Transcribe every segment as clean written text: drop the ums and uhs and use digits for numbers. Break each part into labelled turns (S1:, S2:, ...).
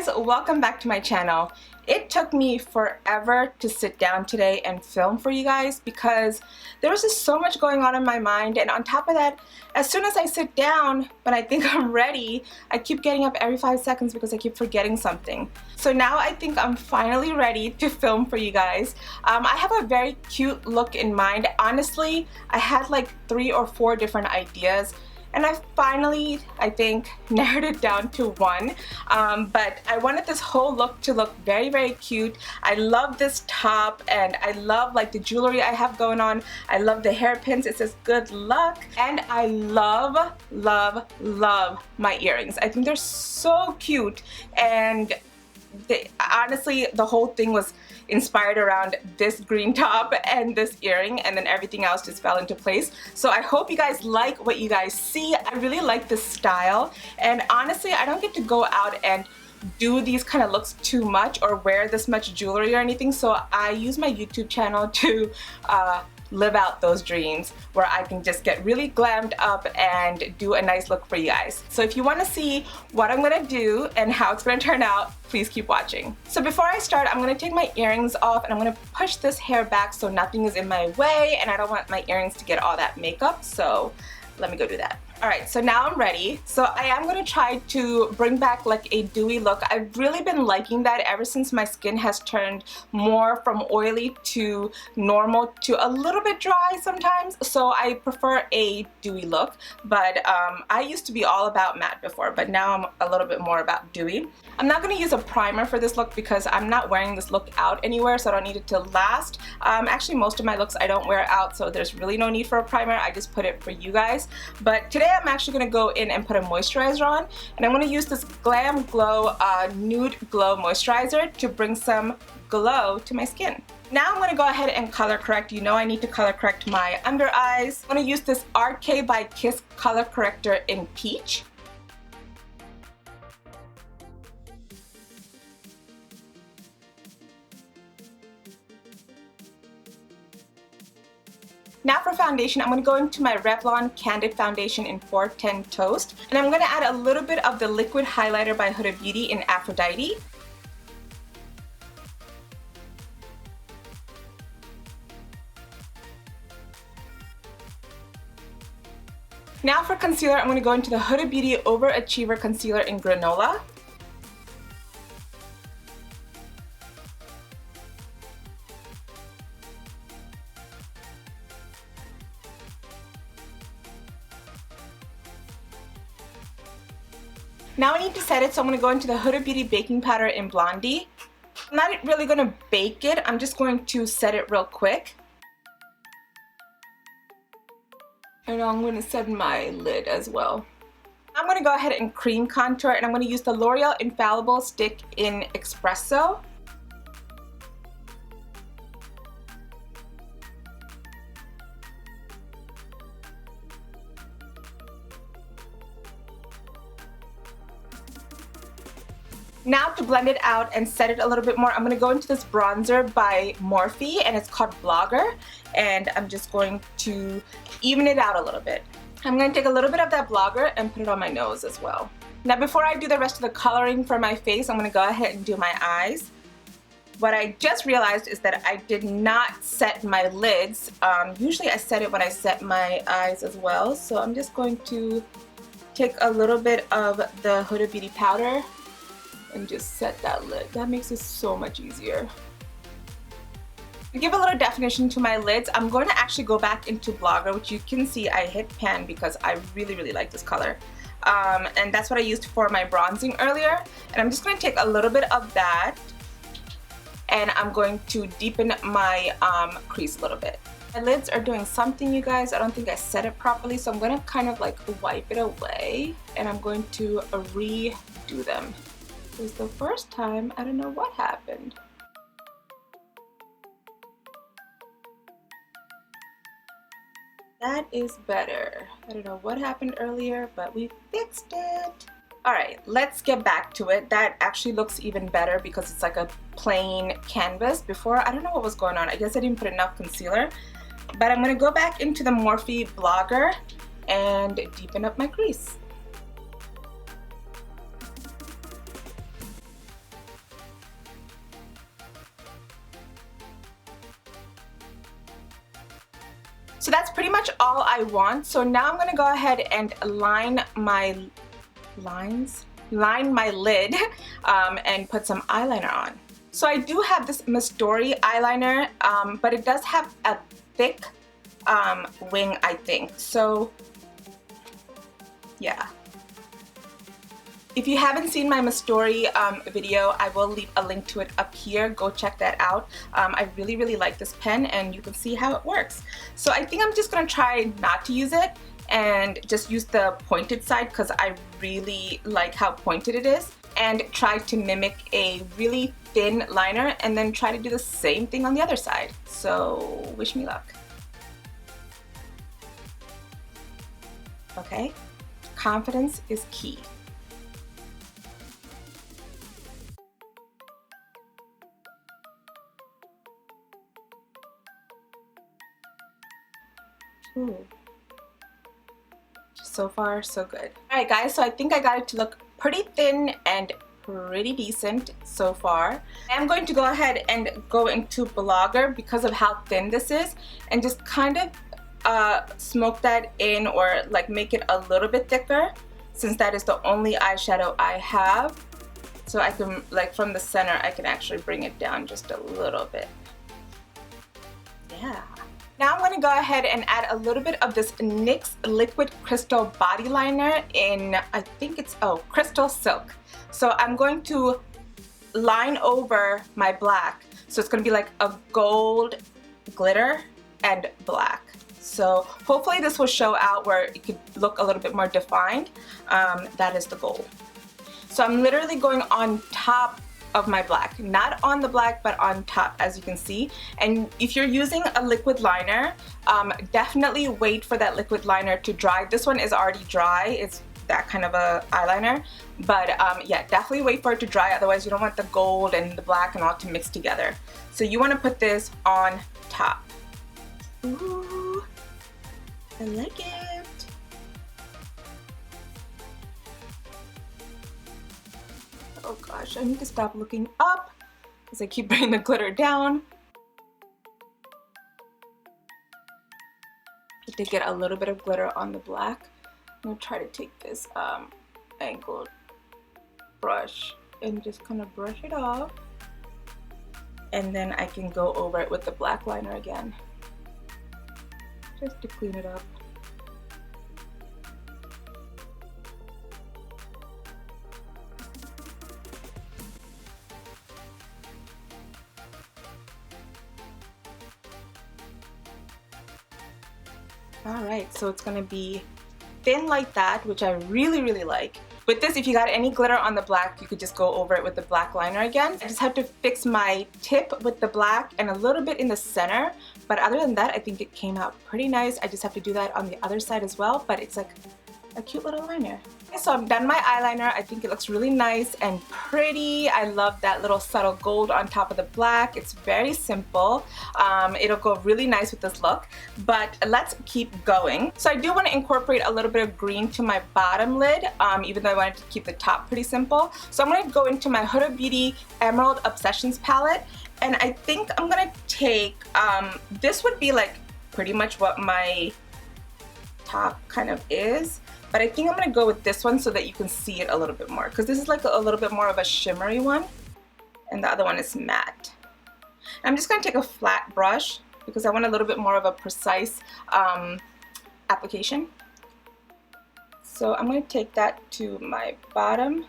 S1: guys, welcome back to my channel. It took me forever to sit down today and film for you guys because there was just so much going on in my mind, and on top of that, as soon as I sit down when I think I'm ready, I keep getting up every 5 seconds because I keep forgetting something. So now I think I'm finally ready to film for you guys. I have a very cute look in mind. Honestly, I had like 3 or 4 different ideas, and I finally, I think, narrowed it down to one. But I wanted this whole look to look very, very cute. I love this top, and I love like the jewelry I have going on. I love the hairpins. It says good luck. And I love, love, love my earrings. I think they're so cute. And honestly, the whole thing was inspired around this green top and this earring, and then everything else just fell into place. So I hope you guys like what you guys see. I really like this style, and honestly, I don't get to go out and do these kind of looks too much or wear this much jewelry or anything, so I use my YouTube channel to live out those dreams where I can just get really glammed up and do a nice look for you guys. So if you want to see what I'm gonna do and how it's gonna turn out, please keep watching. So before I start, I'm gonna take my earrings off and I'm gonna push this hair back so nothing is in my way, and I don't want my earrings to get all that makeup, so let me go do that. Alright, so now I'm ready. So I am going to try to bring back like a dewy look. I've really been liking that ever since my skin has turned more from oily to normal to a little bit dry sometimes. So I prefer a dewy look, but I used to be all about matte before, but now I'm a little bit more about dewy. I'm not going to use a primer for this look because I'm not wearing this look out anywhere, so I don't need it to last. Actually, most of my looks I don't wear out, so there's really no need for a primer. I just put it for you guys. But today I'm actually going to go in and put a moisturizer on, and I'm going to use this GlamGlow Nude Glow Moisturizer to bring some glow to my skin. Now I'm going to go ahead and color correct. You know I need to color correct my under eyes. I'm going to use this RK by Kiss color corrector in Peach. Now for foundation, I'm going to go into my Revlon Candid foundation in 410 Toast, and I'm going to add a little bit of the liquid highlighter by Huda Beauty in Aphrodite. Now for concealer, I'm going to go into the Huda Beauty Overachiever Concealer in Granola. Now I need to set it, so I'm going to go into the Huda Beauty Baking Powder in Blondie. I'm not really going to bake it, I'm just going to set it real quick. And I'm going to set my lid as well. I'm going to go ahead and cream contour, and I'm going to use the L'Oreal Infallible stick in Expresso. Now to blend it out and set it a little bit more, I'm going to go into this bronzer by Morphe, and it's called Blogger, and I'm just going to even it out a little bit. I'm going to take a little bit of that Blogger and put it on my nose as well. Now before I do the rest of the coloring for my face, I'm going to go ahead and do my eyes. What I just realized is that I did not set my lids. Usually I set it when I set my eyes as well, so I'm just going to take a little bit of the Huda Beauty powder and just set that lid. That makes it so much easier. To give a little definition to my lids, I'm going to actually go back into Blogger, which you can see I hit pan because I really, really like this color. And that's what I used for my bronzing earlier. And I'm just going to take a little bit of that, and I'm going to deepen my crease a little bit. My lids are doing something, you guys. I don't think I set it properly, so I'm going to kind of like wipe it away, and I'm going to redo them. This is the first time, I don't know what happened. That is better. I don't know what happened earlier, but we fixed it. Alright, let's get back to it. That actually looks even better because it's like a plain canvas. Before, I don't know what was going on. I guess I didn't put enough concealer. But I'm going to go back into the Morphe Blogger and deepen up my crease. So that's pretty much all I want. So now I'm gonna go ahead and line my lid and put some eyeliner on. So I do have this Mostory eyeliner, but it does have a thick wing, I think. So yeah. If you haven't seen my Mostory video, I will leave a link to it up here. Go check that out. I really like this pen, and you can see how it works. So I think I'm just gonna try not to use it and just use the pointed side because I really like how pointed it is, and try to mimic a really thin liner and then try to do the same thing on the other side. So wish me luck. Okay, confidence is key. Ooh. So far, so good. Alright guys, so I think I got it to look pretty thin and pretty decent so far. I'm going to go ahead and go into Blogger because of how thin this is, and just kind of smoke that in, or like make it a little bit thicker, since that is the only eyeshadow I have. So I can, like from the center, I can actually bring it down just a little bit. Yeah. Now I'm going to go ahead and add a little bit of this NYX Liquid Crystal Body Liner in, I think it's, Crystal Silk. So I'm going to line over my black. So it's going to be like a gold glitter and black. So hopefully this will show out where it could look a little bit more defined. That is the goal. So I'm literally going on top of my black, not on the black but on top, as you can see. And if you're using a liquid liner, definitely wait for that liquid liner to dry. This one is already dry, it's that kind of a eyeliner, but yeah, definitely wait for it to dry, otherwise you don't want the gold and the black and all to mix together. So you want to put this on top. Ooh, I like it. Oh gosh, I need to stop looking up because I keep bringing the glitter down. I did get a little bit of glitter on the black. I'm gonna try to take this angled brush and just kind of brush it off. And then I can go over it with the black liner again, just to clean it up. Alright, so it's gonna be thin like that, which I really like. With this, if you got any glitter on the black, you could just go over it with the black liner again. I just have to fix my tip with the black and a little bit in the center, but other than that, I think it came out pretty nice. I just have to do that on the other side as well, but it's like a cute little liner. So I'm done my eyeliner. I think it looks really nice and pretty. I love that little subtle gold on top of the black. It's very simple. It'll go really nice with this look, but let's keep going. So I do want to incorporate a little bit of green to my bottom lid, even though I wanted to keep the top pretty simple. So I'm going to go into my Huda Beauty Emerald Obsessions palette, and I think I'm going to take, this would be like pretty much what my top kind of is. But I think I'm going to go with this one so that you can see it a little bit more, because this is like a little bit more of a shimmery one, and the other one is matte. I'm just going to take a flat brush because I want a little bit more of a precise application. So I'm going to take that to my bottom.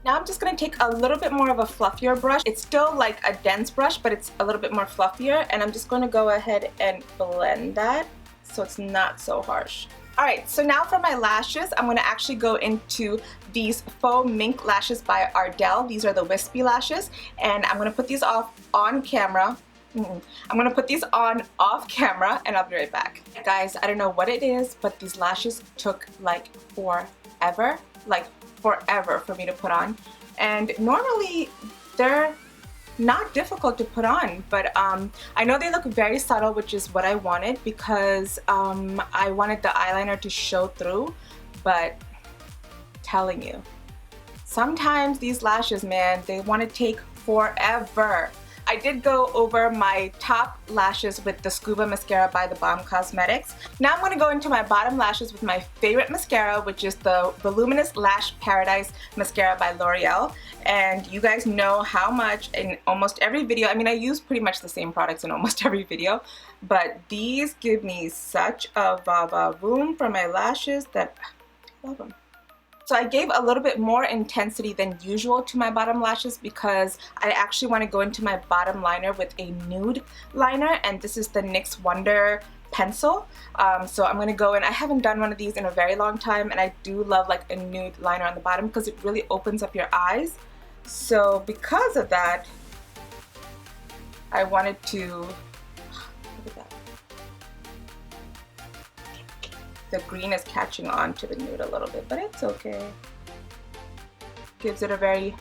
S1: Now I'm just going to take a little bit more of a fluffier brush. It's still like a dense brush, but it's a little bit more fluffier, and I'm just going to go ahead and blend that so it's not so harsh. Alright, so now for my lashes, I'm going to actually go into these Faux Mink lashes by Ardell. These are the wispy lashes, and I'm going to put these off on camera. I'm going to put these on off camera, and I'll be right back. Guys, I don't know what it is, but these lashes took like forever for me to put on, and normally they're not difficult to put on, but I know they look very subtle, which is what I wanted because I wanted the eyeliner to show through, but telling you, sometimes these lashes, man, they want to take forever. I did go over my top lashes with the Scuba Mascara by The Balm Cosmetics. Now I'm going to go into my bottom lashes with my favorite mascara, which is the Voluminous Lash Paradise Mascara by L'Oreal. And you guys know how much in almost every video, I mean, I use pretty much the same products in almost every video, but these give me such a va-va-voom for my lashes that I love them. So I gave a little bit more intensity than usual to my bottom lashes because I actually want to go into my bottom liner with a nude liner, and this is the NYX Wonder pencil. So I'm going to go in. I haven't done one of these in a very long time, and I do love like a nude liner on the bottom because it really opens up your eyes. So because of that, I wanted to, look at that. The green is catching on to the nude a little bit, but it's okay. Gives it a very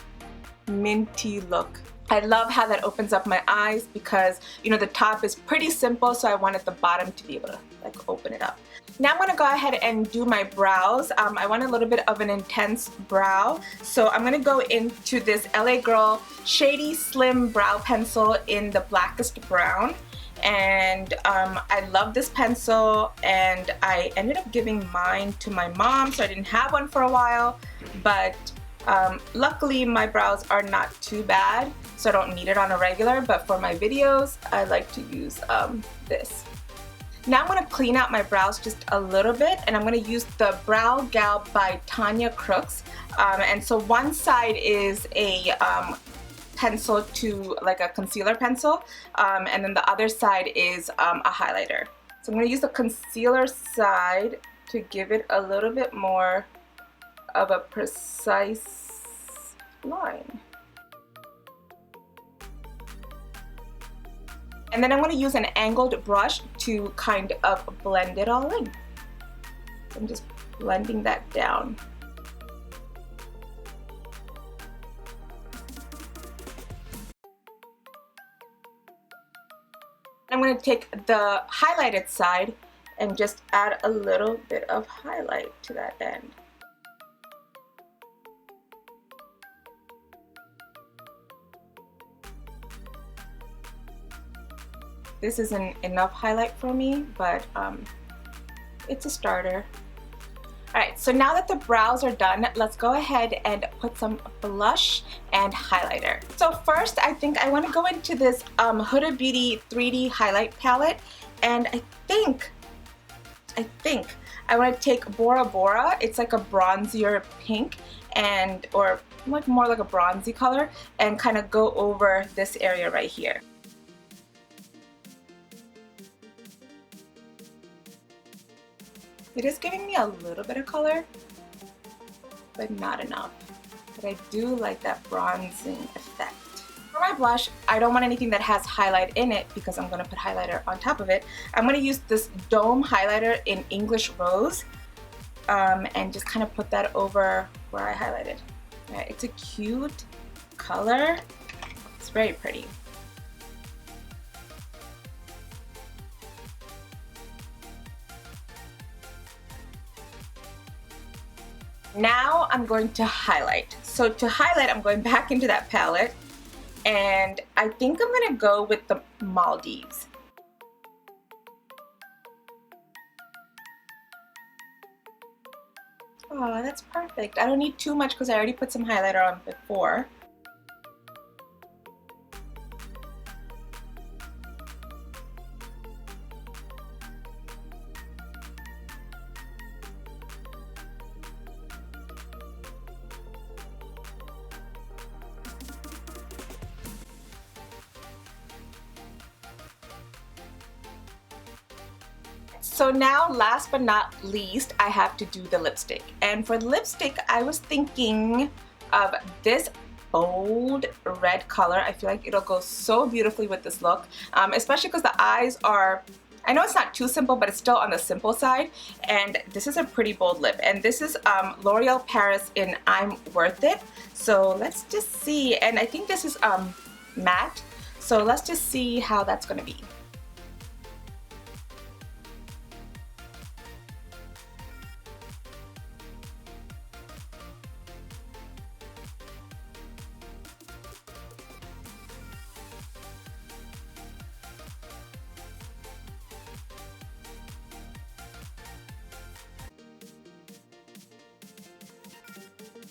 S1: minty look. I love how that opens up my eyes because, you know, the top is pretty simple, so I wanted the bottom to be able to like open it up. Now I'm going to go ahead and do my brows. I want a little bit of an intense brow, so I'm going to go into this LA Girl Shady Slim Brow Pencil in the blackest brown. And I love this pencil, and I ended up giving mine to my mom, so I didn't have one for a while, but luckily my brows are not too bad, so I don't need it on a regular, but for my videos I like to use this. Now I'm going to clean out my brows just a little bit, and I'm going to use the BrowGal by Tonya Crooks, and so one side is a pencil to like a concealer pencil, and then the other side is a highlighter. So I'm going to use the concealer side to give it a little bit more of a precise line. And then I'm going to use an angled brush to kind of blend it all in. So I'm just blending that down. I'm going to take the highlighted side and just add a little bit of highlight to that end. This isn't enough highlight for me, but it's a starter. Alright, so now that the brows are done, let's go ahead and put some blush and highlighter. So first, I think I want to go into this Huda Beauty 3D highlight palette, and I think I want to take Bora Bora. It's like a bronzier pink, and or like more like a bronzy color, and kind of go over this area right here. It is giving me a little bit of color, but not enough. But I do like that bronzing effect. For my blush, I don't want anything that has highlight in it because I'm going to put highlighter on top of it. I'm going to use this Dome highlighter in English Rose, and just kind of put that over where I highlighted. Right, it's a cute color. It's very pretty. Now I'm going to highlight. So to highlight, I'm going back into that palette, and I think I'm going to go with the Maldives. Oh, that's perfect. I don't need too much because I already put some highlighter on before. So now, last but not least, I have to do the lipstick. And for the lipstick, I was thinking of this bold red color. I feel like it'll go so beautifully with this look, especially because the eyes are, I know it's not too simple, but it's still on the simple side. And this is a pretty bold lip. And this is L'Oreal Paris in I'm Worth It. So let's just see. And I think this is matte. So let's just see how that's going to be.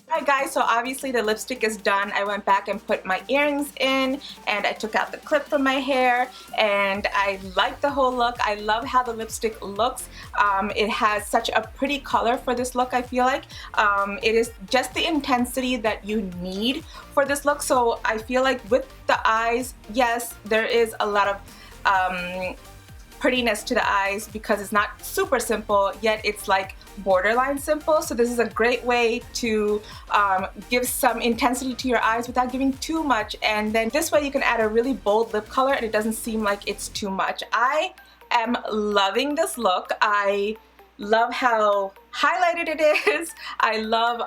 S1: Alright guys, so obviously the lipstick is done. I went back and put my earrings in, and I took out the clip from my hair, and I like the whole look. I love how the lipstick looks. It has such a pretty color for this look, I feel like. It is just the intensity that you need for this look, so I feel like with the eyes, yes, there is a lot of prettiness to the eyes because it's not super simple, yet it's like borderline simple. So this is a great way to give some intensity to your eyes without giving too much, and then this way you can add a really bold lip color and it doesn't seem like it's too much. I am loving this look. I love how highlighted it is. I love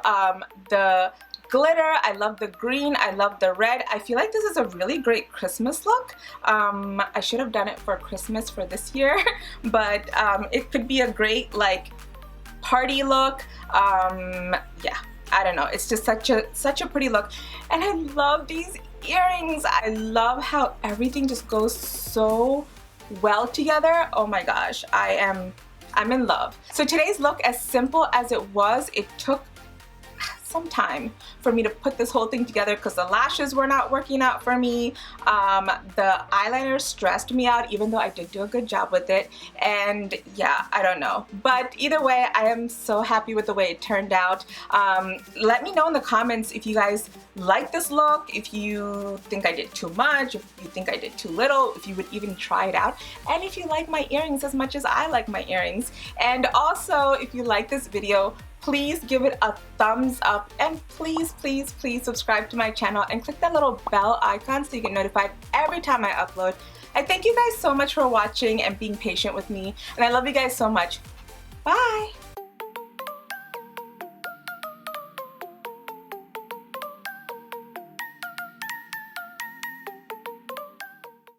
S1: the glitter, I love the green, I love the red. I feel like this is a really great Christmas look. I should have done it for Christmas for this year, but it could be a great like party look. Yeah, I don't know, it's just such a pretty look, and I love these earrings. I love how everything just goes so well together. Oh my gosh, I'm in love. So today's look, as simple as it was, it took some time for me to put this whole thing together because the lashes were not working out for me. The eyeliner stressed me out, even though I did do a good job with it, and yeah, I don't know, but either way I am so happy with the way it turned out. Let me know in the comments if you guys like this look, if you think I did too much, if you think I did too little, if you would even try it out, and if you like my earrings as much as I like my earrings. And also, if you like this video, please give it a thumbs up, and please subscribe to my channel and click that little bell icon so you get notified every time I upload. I thank you guys so much for watching and being patient with me, and I love you guys so much. Bye!